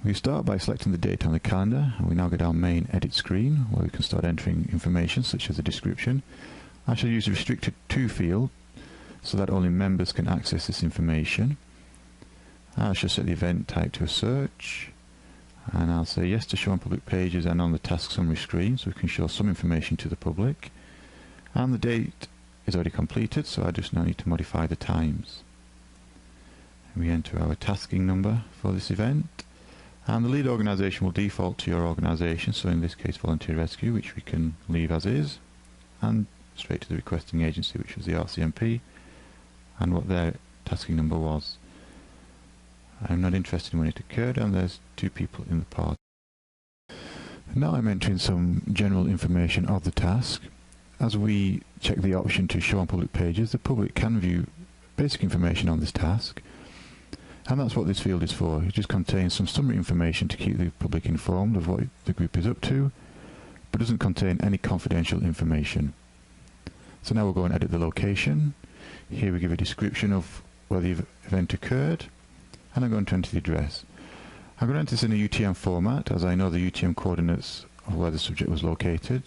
We start by selecting the date on the calendar, and we now get our main edit screen where we can start entering information such as a description. I shall use the restricted to field so that only members can access this information. I shall set the event type to a search, and I'll say yes to show on public pages and on the task summary screen so we can show some information to the public. And the date is already completed, so I just now need to modify the times. We enter our tasking number for this event, and the lead organisation will default to your organisation, so in this case Volunteer Rescue, which we can leave as is, and straight to the requesting agency, which was the RCMP, and what their tasking number was. I'm not interested in when it occurred, and there's 2 people in the party. Now I'm entering some general information of the task. As we check the option to show on public pages, the public can view basic information on this task, and that's what this field is for. It just contains some summary information to keep the public informed of what the group is up to, but doesn't contain any confidential information. So now we'll go and edit the location. Here we give a description of where the event occurred, and I'm going to enter the address. I'm going to enter this in a UTM format, as I know the UTM coordinates of where the subject was located.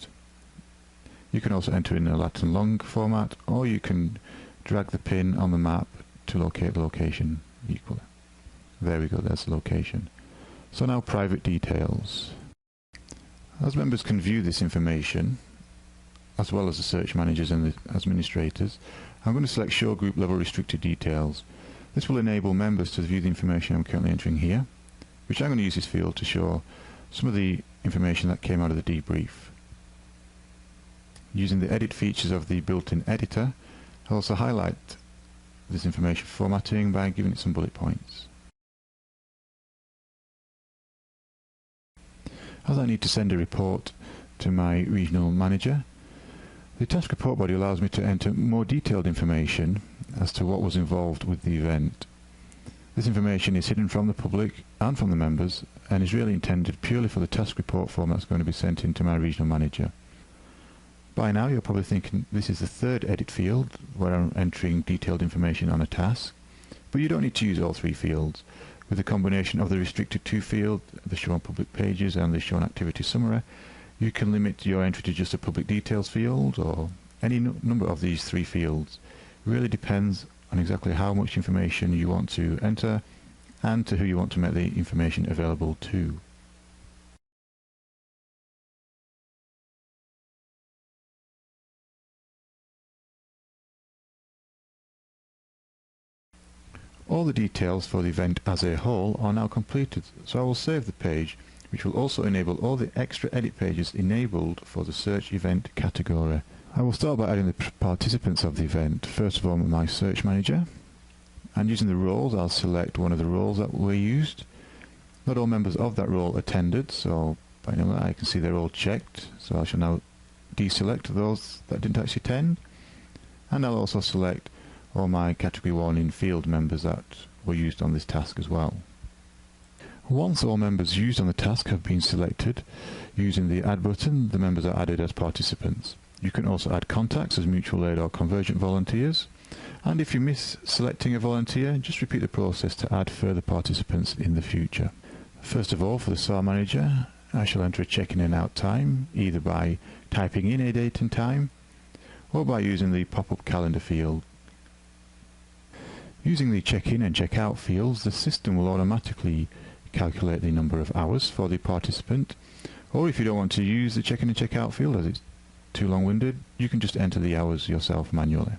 You can also enter in a Latin long format, or you can drag the pin on the map to locate the location equally. There we go, there's the location. So now private details. As members can view this information, as well as the search managers and the administrators, I'm going to select Show Group Level Restricted Details. This will enable members to view the information I'm currently entering here, which I'm going to use this field to show some of the information that came out of the debrief. Using the edit features of the built-in editor, I'll also highlight this information formatting by giving it some bullet points. As I need to send a report to my regional manager, the task report body allows me to enter more detailed information as to what was involved with the event. This information is hidden from the public and from the members, and is really intended purely for the task report form that's going to be sent in to my regional manager. By now you're probably thinking this is the 3rd edit field where I'm entering detailed information on a task, but you don't need to use all 3 fields. With the combination of the restricted to field, the show on public pages and the show on activity summary, you can limit your entry to just a public details field or any number of these 3 fields. It really depends on exactly how much information you want to enter and to who you want to make the information available to. All the details for the event as a whole are now completed, so I will save the page, which will also enable all the extra edit pages enabled for the search event category. I will start by adding the participants of the event. First of all, my search manager, and using the roles I'll select one of the roles that were used. Not all members of that role attended, so by now I can see they're all checked, so I shall now deselect those that didn't actually attend, and I'll also select all my category 1 in field members that were used on this task as well. Once all members used on the task have been selected, using the Add button, the members are added as participants. You can also add contacts as mutual aid or convergent volunteers, and if you miss selecting a volunteer, just repeat the process to add further participants in the future. First of all, for the SAR manager, I shall enter a check-in and out time, either by typing in a date and time, or by using the pop-up calendar field. Using the check-in and check-out fields, the system will automatically calculate the number of hours for the participant, or if you don't want to use the check-in and check-out field as it's too long-winded, you can just enter the hours yourself manually.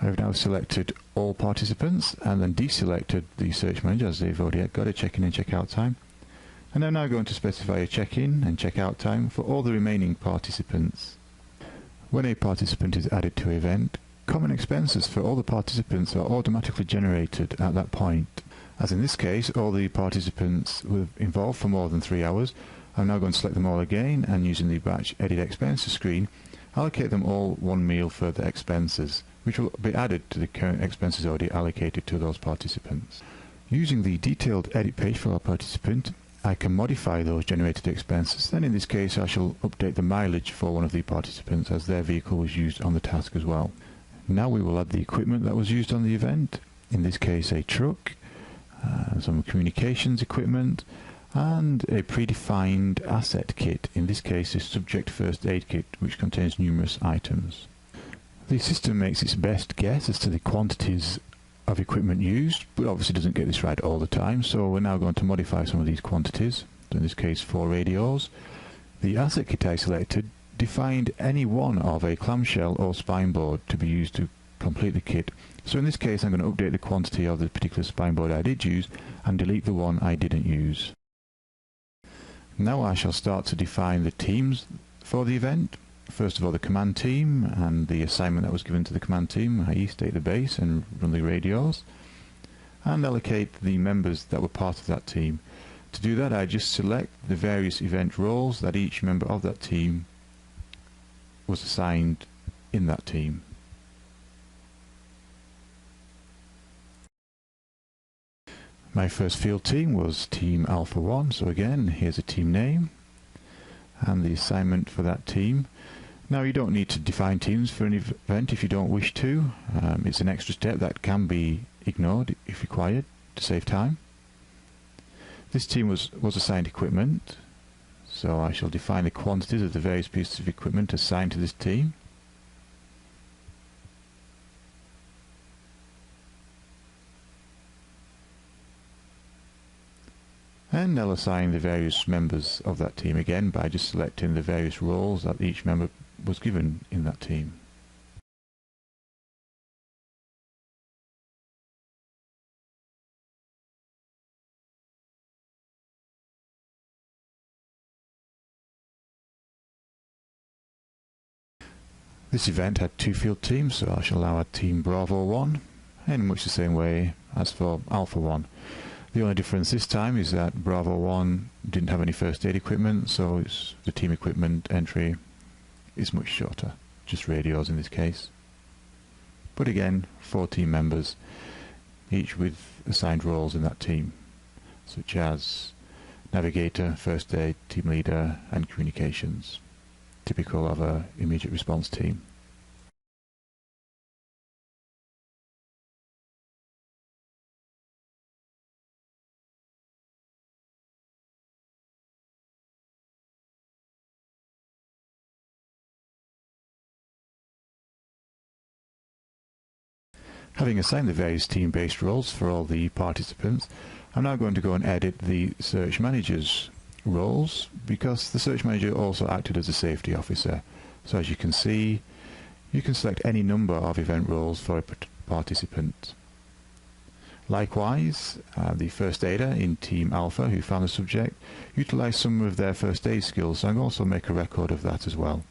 I have now selected all participants and then deselected the search manager as they've already got a check-in and check-out time, and I'm now going to specify a check-in and check-out time for all the remaining participants. When a participant is added to an event, common expenses for all the participants are automatically generated at that point. As in this case, all the participants were involved for more than 3 hours. I'm now going to select them all again, and using the batch edit expenses screen, allocate them all 1 meal for the expenses, which will be added to the current expenses already allocated to those participants. Using the detailed edit page for our participant, I can modify those generated expenses. Then in this case I shall update the mileage for one of the participants as their vehicle was used on the task as well. Now we will add the equipment that was used on the event, in this case a truck, some communications equipment, and a predefined asset kit, in this case a subject first aid kit which contains numerous items. The system makes its best guess as to the quantities of equipment used, but obviously doesn't get this right all the time, so we're now going to modify some of these quantities. So in this case 4 radios. The asset kit I selected defined any one of a clamshell or spine board to be used to complete the kit. So in this case I'm going to update the quantity of the particular spine board I did use and delete the one I didn't use. Now I shall start to define the teams for the event. First of all, the command team and the assignment that was given to the command team, i.e. state the base and run the radios, and allocate the members that were part of that team. To do that, I just select the various event roles that each member of that team was assigned in that team. My first field team was Team Alpha 1, so again, here's a team name and the assignment for that team. Now you don't need to define teams for an event if you don't wish to. It's an extra step that can be ignored if required to save time. This team was assigned equipment, so I shall define the quantities of the various pieces of equipment assigned to this team. And I'll assign the various members of that team again by just selecting the various roles that each member was given in that team. This event had 2 field teams, so I shall now add Team Bravo 1 in much the same way as for Alpha 1. The only difference this time is that Bravo 1 didn't have any first aid equipment, so the team equipment entry is much shorter, just radios in this case. But again, 4 team members, each with assigned roles in that team, such as navigator, first aid, team leader and communications, typical of an immediate response team. Having assigned the various team-based roles for all the participants, I'm now going to go and edit the search manager's roles, because the search manager also acted as a safety officer. So as you can see, you can select any number of event roles for a participant. Likewise, the first aider in Team Alpha who found the subject utilised some of their first aid skills, so I'm also make a record of that as well.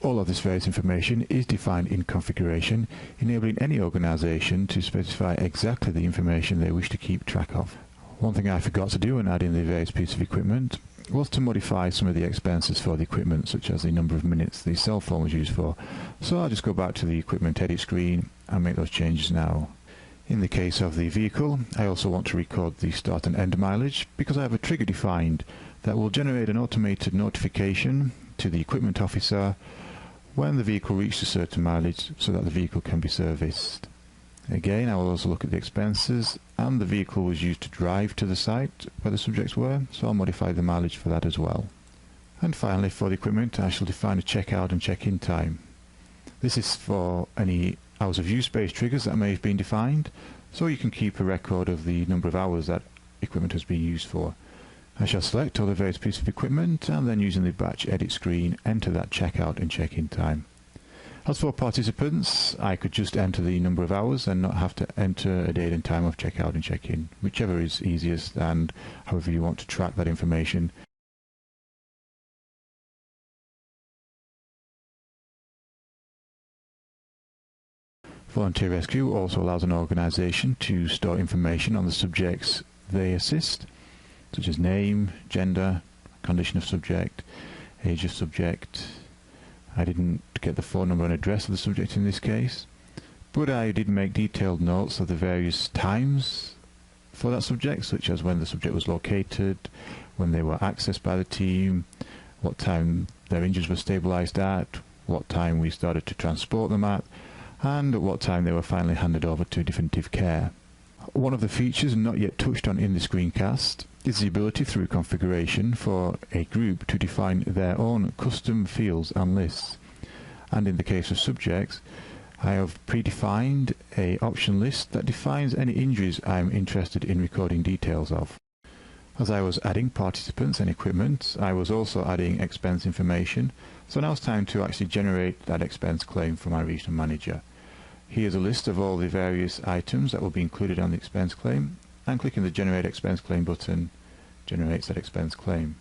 All of this various information is defined in configuration, enabling any organisation to specify exactly the information they wish to keep track of. One thing I forgot to do when adding the various pieces of equipment was to modify some of the expenses for the equipment, such as the number of minutes the cell phone was used for. So I'll just go back to the equipment edit screen and make those changes now. In the case of the vehicle, I also want to record the start and end mileage, because I have a trigger defined that will generate an automated notification to the equipment officer when the vehicle reaches a certain mileage, so that the vehicle can be serviced. Again, I will also look at the expenses, and the vehicle was used to drive to the site where the subjects were, so I'll modify the mileage for that as well. And finally, for the equipment, I shall define a check-out and check-in time. This is for any hours of use-based triggers that may have been defined, so you can keep a record of the number of hours that equipment has been used for. I shall select all the various pieces of equipment, and then using the batch edit screen, enter that check-out and check-in time. As for participants, I could just enter the number of hours and not have to enter a date and time of check-out and check-in, whichever is easiest and however you want to track that information. Volunteer Rescue also allows an organisation to store information on the subjects they assist, such as name, gender, condition of subject, age of subject. I didn't get the phone number and address of the subject in this case, but I did make detailed notes of the various times for that subject, such as when the subject was located, when they were accessed by the team, what time their injuries were stabilised at, what time we started to transport them at, and at what time they were finally handed over to definitive care. One of the features not yet touched on in the screencast is the ability through configuration for a group to define their own custom fields and lists. And in the case of subjects, I have predefined an option list that defines any injuries I am interested in recording details of. As I was adding participants and equipment, I was also adding expense information, so now it's time to actually generate that expense claim for my regional manager. Here's a list of all the various items that will be included on the expense claim, and clicking the Generate Expense Claim button generates that expense claim.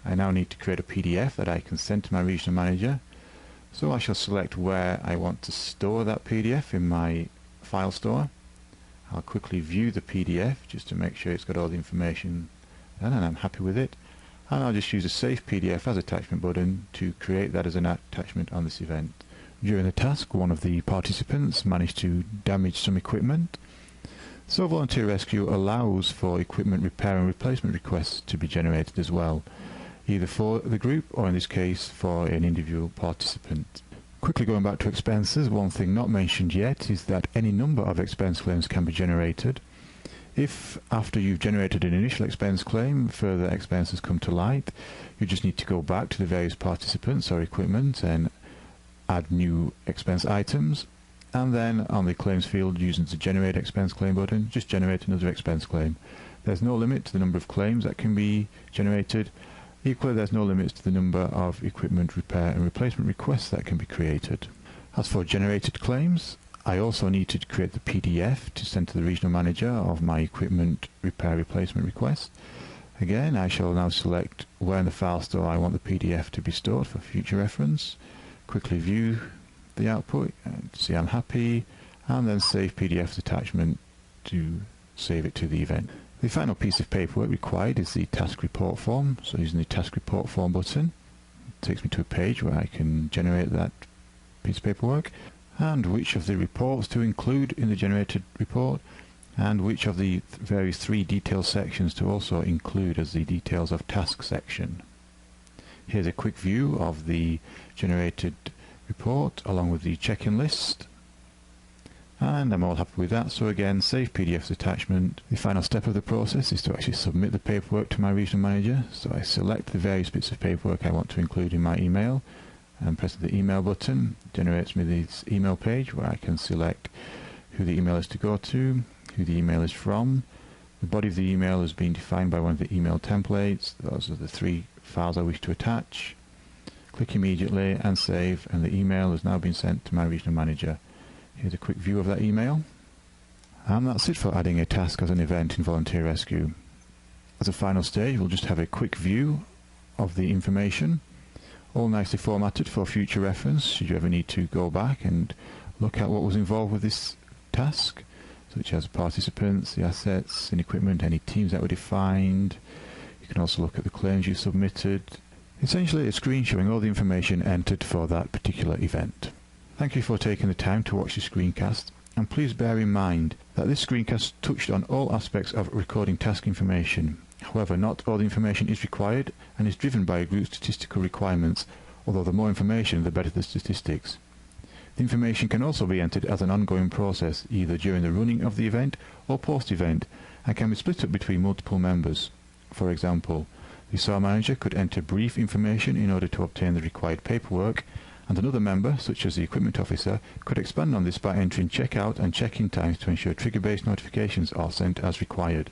I now need to create a PDF that I can send to my regional manager, so I shall select where I want to store that PDF in my file store. I'll quickly view the PDF just to make sure it's got all the information done and I'm happy with it, and I'll just use the Save PDF as Attachment button to create that as an attachment on this event. During the task, one of the participants managed to damage some equipment, so Volunteer Rescue allows for equipment repair and replacement requests to be generated as well, either for the group or in this case for an individual participant. Quickly going back to expenses, one thing not mentioned yet is that any number of expense claims can be generated. If after you've generated an initial expense claim further expenses come to light, you just need to go back to the various participants or equipment and add new expense items, and then on the claims field, using the Generate Expense Claim button, just generate another expense claim. There's no limit to the number of claims that can be generated. Equally, there's no limits to the number of equipment repair and replacement requests that can be created. As for generated claims, I also need to create the PDF to send to the regional manager of my equipment repair replacement request. Again, I shall now select where in the file store I want the PDF to be stored for future reference. Quickly view the output and see I'm happy, and then Save PDF attachment to save it to the event. The final piece of paperwork required is the task report form, so using the task report form button it takes me to a page where I can generate that piece of paperwork, and which of the reports to include in the generated report, and which of the various 3 detail sections to also include as the details of task section. Here's a quick view of the generated report along with the check-in list, and I'm all happy with that. So again, Save PDF attachment. The final step of the process is to actually submit the paperwork to my regional manager. So I select the various bits of paperwork I want to include in my email, and pressing the email button generates me this email page where I can select who the email is to go to, who the email is from. The body of the email has been defined by one of the email templates. Those are the 3 files I wish to attach. Click immediately and save, and the email has now been sent to my regional manager. Here's a quick view of that email. And that's it for adding a task as an event in Volunteer Rescue. As a final stage, we'll just have a quick view of the information, all nicely formatted for future reference should you ever need to go back and look at what was involved with this task, such as participants, the assets and equipment, any teams that were defined. You can also look at the claims you submitted. Essentially a screen showing all the information entered for that particular event. Thank you for taking the time to watch this screencast, and please bear in mind that this screencast touched on all aspects of recording task information. However, not all the information is required and is driven by group statistical requirements, although the more information the better the statistics. The information can also be entered as an ongoing process, either during the running of the event or post-event, and can be split up between multiple members. For example, the SAR manager could enter brief information in order to obtain the required paperwork, and another member, such as the equipment officer, could expand on this by entering check-out and check-in times to ensure trigger-based notifications are sent as required.